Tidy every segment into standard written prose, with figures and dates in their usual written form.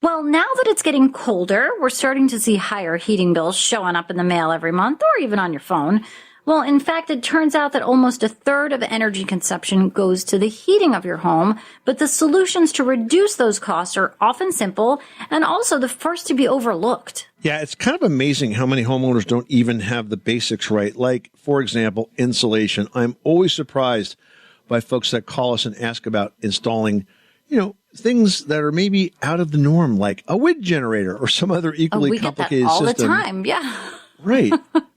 Well, now that it's getting colder, we're starting to see higher heating bills showing up in the mail every month or even on your phone. Well, in fact, it turns out that almost a third of energy consumption goes to the heating of your home, but the solutions to reduce those costs are often simple and also the first to be overlooked. Yeah, it's kind of amazing how many homeowners don't even have the basics right. Like, for example, insulation. I'm always surprised by folks that call us and ask about installing, things that are maybe out of the norm, like a wind generator or some other equally complicated system. We get that all the time, yeah. Right,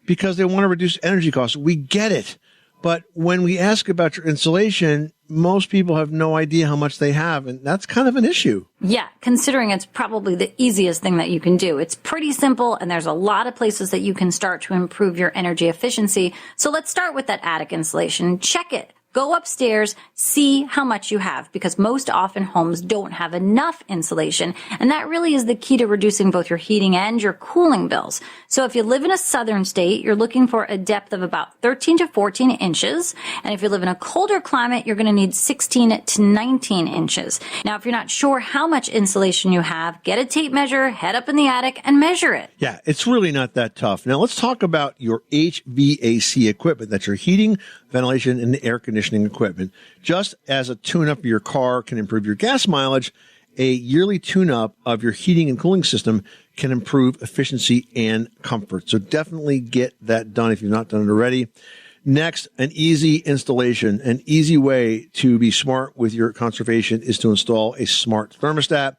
because they want to reduce energy costs. We get it. But when we ask about your insulation, most people have no idea how much they have, and that's kind of an issue. Yeah, considering it's probably the easiest thing that you can do. It's pretty simple, and there's a lot of places that you can start to improve your energy efficiency. So let's start with that attic insulation. Check it. Go upstairs, see how much you have, because most often homes don't have enough insulation, and that really is the key to reducing both your heating and your cooling bills. So if you live in a southern state, you're looking for a depth of about 13 to 14 inches, and if you live in a colder climate, you're going to need 16 to 19 inches. Now, if you're not sure how much insulation you have, get a tape measure, head up in the attic, and measure it. Yeah, it's really not that tough. Now, let's talk about your HVAC equipment. That's your heating, ventilation, and air conditioning equipment. Just as a tune-up of your car can improve your gas mileage, a yearly tune-up of your heating and cooling system can improve efficiency and comfort. So definitely get that done if you've not done it already. Next, an easy installation. An easy way to be smart with your conservation is to install a smart thermostat.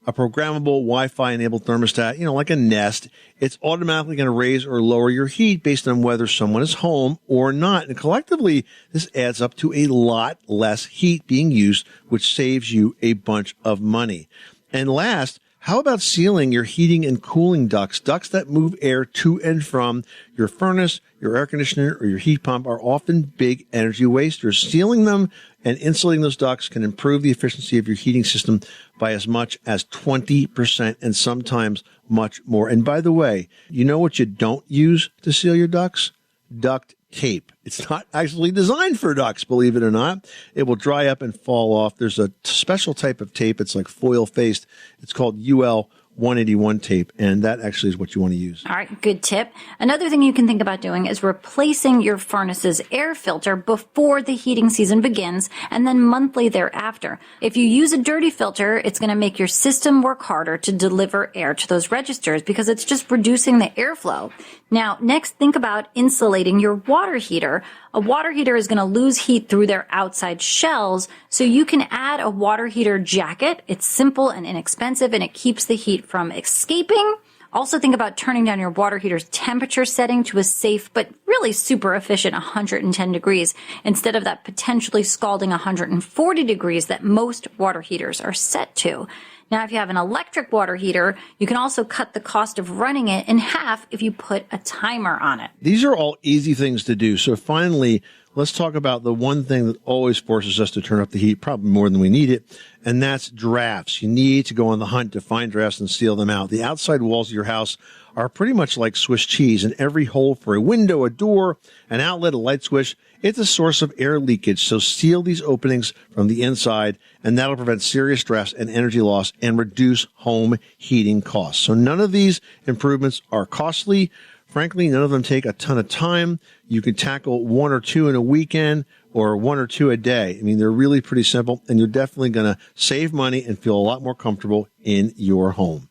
A programmable Wi-Fi enabled thermostat, like a Nest. It's automatically going to raise or lower your heat based on whether someone is home or not. And collectively, this adds up to a lot less heat being used, which saves you a bunch of money. And last, how about sealing your heating and cooling ducts? Ducts that move air to and from your furnace, your air conditioner, or your heat pump are often big energy wasters. Sealing them and insulating those ducts can improve the efficiency of your heating system by as much as 20% and sometimes much more. And by the way, you know what you don't use to seal your ducts? Duct tape. It's not actually designed for ducts, believe it or not. It will dry up and fall off. There's a special type of tape. It's like foil-faced. It's called UL 181 tape, and that actually is what you want to use. All right, good tip. Another thing you can think about doing is replacing your furnace's air filter before the heating season begins and then monthly thereafter. If you use a dirty filter, it's going to make your system work harder to deliver air to those registers because it's just reducing the airflow. Now, next, think about insulating your water heater. A water heater is going to lose heat through their outside shells, so you can add a water heater jacket. It's simple and inexpensive, and it keeps the heat from escaping. Also think about turning down your water heater's temperature setting to a safe but really super efficient 110 degrees instead of that potentially scalding 140 degrees that most water heaters are set to. Now, if you have an electric water heater, you can also cut the cost of running it in half if you put a timer on it. These are all easy things to do. So finally, let's talk about the one thing that always forces us to turn up the heat, probably more than we need it, and that's drafts. You need to go on the hunt to find drafts and seal them out. The outside walls of your house are pretty much like Swiss cheese, and every hole for a window, a door, an outlet, a light switch, it's a source of air leakage. So seal these openings from the inside, and that'll prevent serious drafts and energy loss and reduce home heating costs. So none of these improvements are costly. Frankly, none of them take a ton of time. You can tackle one or two in a weekend or one or two a day. I mean, they're really pretty simple, and you're definitely going to save money and feel a lot more comfortable in your home.